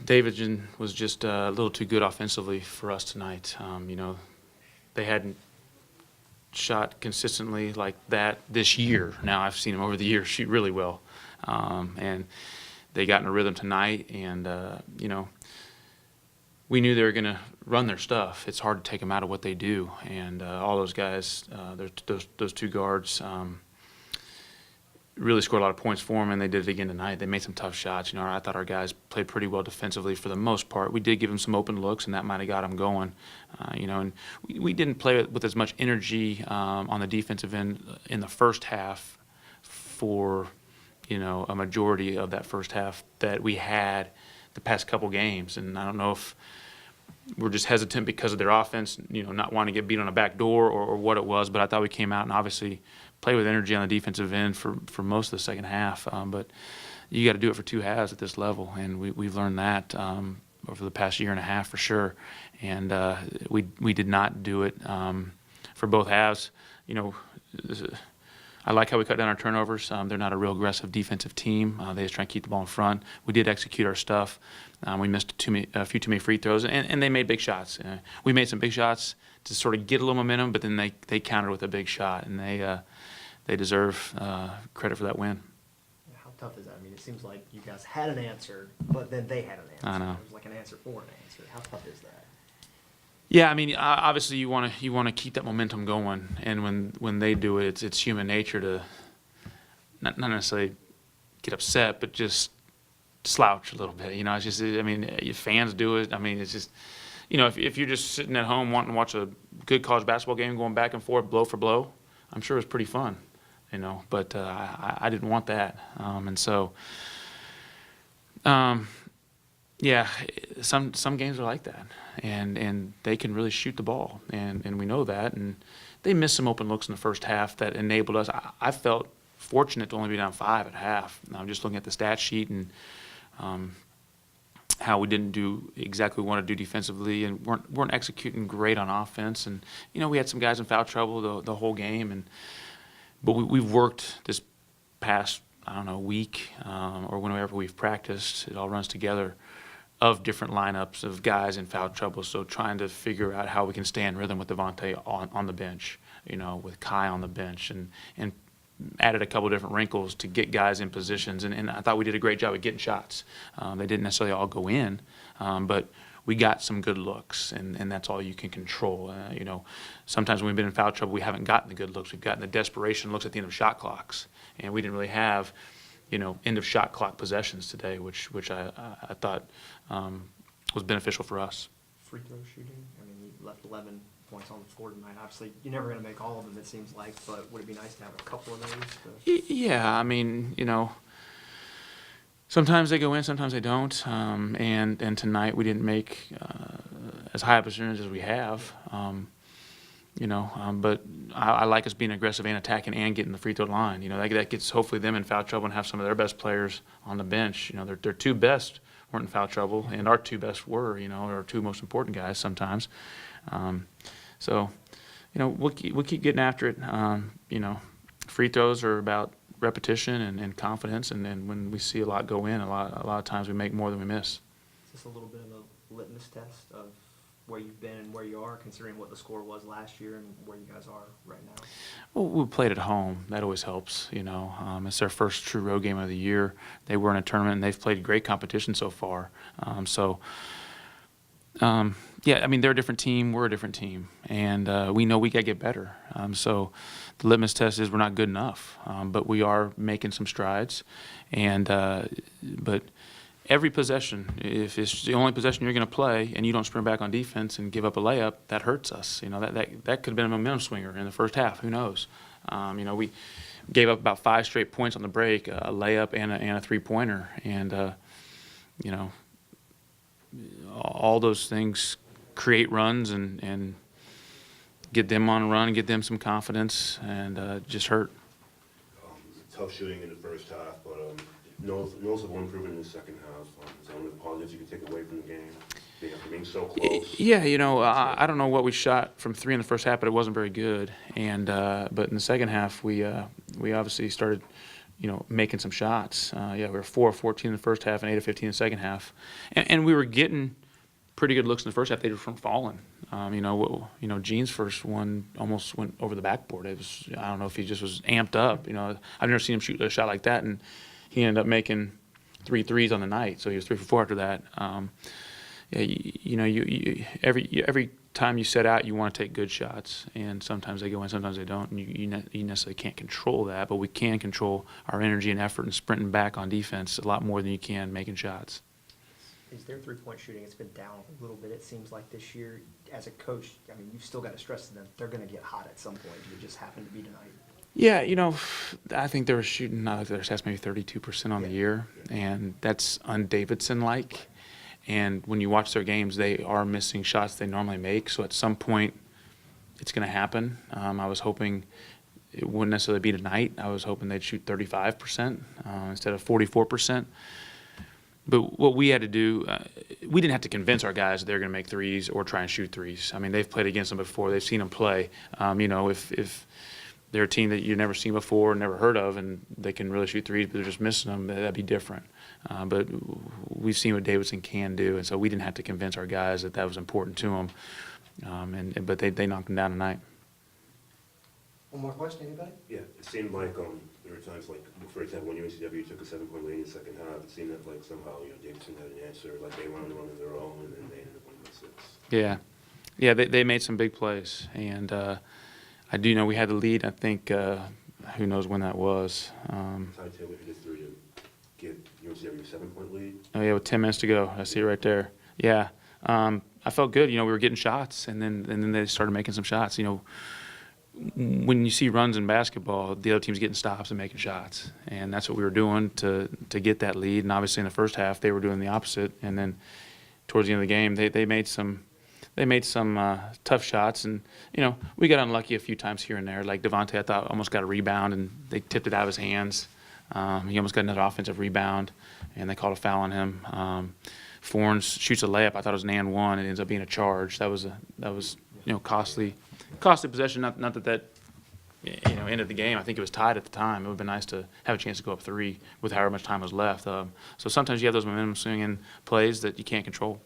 Davidson was just a little too good offensively for us tonight. They hadn't shot consistently like that this year. Now I've seen them over the years shoot really well, and they got in a rhythm tonight. And we knew they were going to run their stuff. It's hard to take them out of what they do. And all those guys, those two guards, really scored a lot of points for them, and they did it again tonight. They made some tough shots. I thought our guys played pretty well defensively for the most part. We did give them some open looks, and that might have got them going. And we didn't play with as much energy on the defensive end in the first half for, a majority of that first half that we had the past couple games. And I don't know if we're just hesitant because of their offense, not wanting to get beat on a back door or what it was, but I thought we came out and obviously played with energy on the defensive end for most of the second half. But you got to do it for two halves at this level, and we've learned that over the past year and a half for sure. And we did not do it for both halves. I like how we cut down our turnovers. They're not a real aggressive defensive team. They just try and keep the ball in front. We did execute our stuff. We missed a few too many free throws, and they made big shots. We made some big shots to sort of get a little momentum, but then they countered with a big shot, and they deserve credit for that win. How tough is that? I mean, it seems like you guys had an answer, but then they had an answer. I know. It was like an answer for an answer. How tough is that? Yeah, I mean, obviously you want to keep that momentum going, and when they do it, it's human nature to not necessarily get upset, but just slouch a little bit. It's just, your fans do it. I mean, it's just, if you're just sitting at home wanting to watch a good college basketball game going back and forth, blow for blow, I'm sure it's pretty fun, But I didn't want that, and so. Yeah, some games are like that, and they can really shoot the ball, and we know that. And they missed some open looks in the first half that enabled us. I felt fortunate to only be down 5 at half. I'm just looking at the stat sheet and how we didn't do exactly what we wanted to do defensively, and weren't executing great on offense. And we had some guys in foul trouble the whole game, but we've worked this past week or whenever we've practiced. It all runs together. Of different lineups of guys in foul trouble, so trying to figure out how we can stay in rhythm with Devontae on the bench, with Kai on the bench, and added a couple different wrinkles to get guys in positions, and I thought we did a great job of getting shots. They didn't necessarily all go in, but we got some good looks, and that's all you can control. Sometimes when we've been in foul trouble, we haven't gotten the good looks. We've gotten the desperation looks at the end of shot clocks, and we didn't really have end of shot clock possessions today, which I thought was beneficial for us. Free throw shooting. I mean, you left 11 points on the floor tonight. Obviously, you're never going to make all of them, it seems like, but would it be nice to have a couple of those? Yeah, I mean, sometimes they go in, sometimes they don't. And tonight we didn't make as high a percentage as we have. But I like us being aggressive and attacking and getting the free throw line. That gets hopefully them in foul trouble and have some of their best players on the bench. Their two best weren't in foul trouble, and our two best were. Our two most important guys sometimes. So we'll keep getting after it. Free throws are about repetition and confidence, and then when we see a lot go in, a lot of times we make more than we miss. Is this a little bit of a litmus test of where you've been and where you are, considering what the score was last year and where you guys are right now? Well, we played at home. That always helps, It's their first true road game of the year. They were in a tournament, and they've played great competition so far. Yeah, I mean, they're a different team. We're a different team. And we know we got to get better. So the litmus test is we're not good enough. But we are making some strides. But every possession, if it's the only possession you're going to play and you don't sprint back on defense and give up a layup, that hurts us. That could have been a momentum swinger in the first half. Who knows? We gave up about 5 straight points on the break, a layup and a three-pointer. And, all those things create runs and get them on a run, get them some confidence, and just hurt. Tough shooting in the first half, but noticeable improvement in the second half. Is there any positives you can take away from the game? Being so close. Yeah, I don't know what we shot from 3 in the first half, but it wasn't very good. And but in the second half, we obviously started making some shots. We were 4 of 14 in the first half and 8 of 15 in the second half, and we were getting pretty good looks in the first half. They were from falling. Gene's first one almost went over the backboard. It was, I don't know if he just was amped up. I've never seen him shoot a shot like that, and he ended up making 3 threes on the night. So he was 3 for 4 after that. Every time you set out, you want to take good shots, and sometimes they go in, sometimes they don't. And you necessarily can't control that, but we can control our energy and effort and sprinting back on defense a lot more than you can making shots. Is their three-point shooting, it's been down a little bit, it seems like, this year. As a coach, I mean, you've still got to stress to them, they're going to get hot at some point. It just happened to be tonight. Yeah, I think they were shooting, their stats maybe 32% on the year, and that's un-Davidson-like. And when you watch their games, they are missing shots they normally make. So at some point, it's going to happen. I was hoping it wouldn't necessarily be tonight. I was hoping they'd shoot 35% instead of 44%. But what we had to do, we didn't have to convince our guys that they're going to make threes or try and shoot threes. I mean, they've played against them before. They've seen them play. If they're a team that you've never seen before, never heard of, and they can really shoot threes, but they're just missing them, that'd be different. But we've seen what Davidson can do, and so we didn't have to convince our guys that was important to them. But they knocked them down tonight. One more question, anybody? Yeah, it seemed like there were times like the first half when UNCW took a 7-point lead in the second half. It seemed that like somehow Davidson had an answer, like they wanted to run on their own, and then they ended up winning by 6. Yeah, they made some big plays, and I do know we had the lead. I think who knows when that was. Ty Taylor hit his three to give UNCW a 7-point lead. Oh yeah, with 10 minutes to go, I see it right there. Yeah, I felt good. We were getting shots, and then they started making some shots. When you see runs in basketball, the other team's getting stops and making shots, and that's what we were doing to get that lead. And obviously in the first half, they were doing the opposite. And then towards the end of the game, they made some tough shots, and we got unlucky a few times here and there. Like Devontae, I thought almost got a rebound, and they tipped it out of his hands. He almost got another offensive rebound, and they called a foul on him. Fornes shoots a layup. I thought it was an and one. It ends up being a charge. That was costly possession. Not that ended the game. I think it was tied at the time. It would have been nice to have a chance to go up 3 with however much time was left. So sometimes you have those momentum swinging plays that you can't control.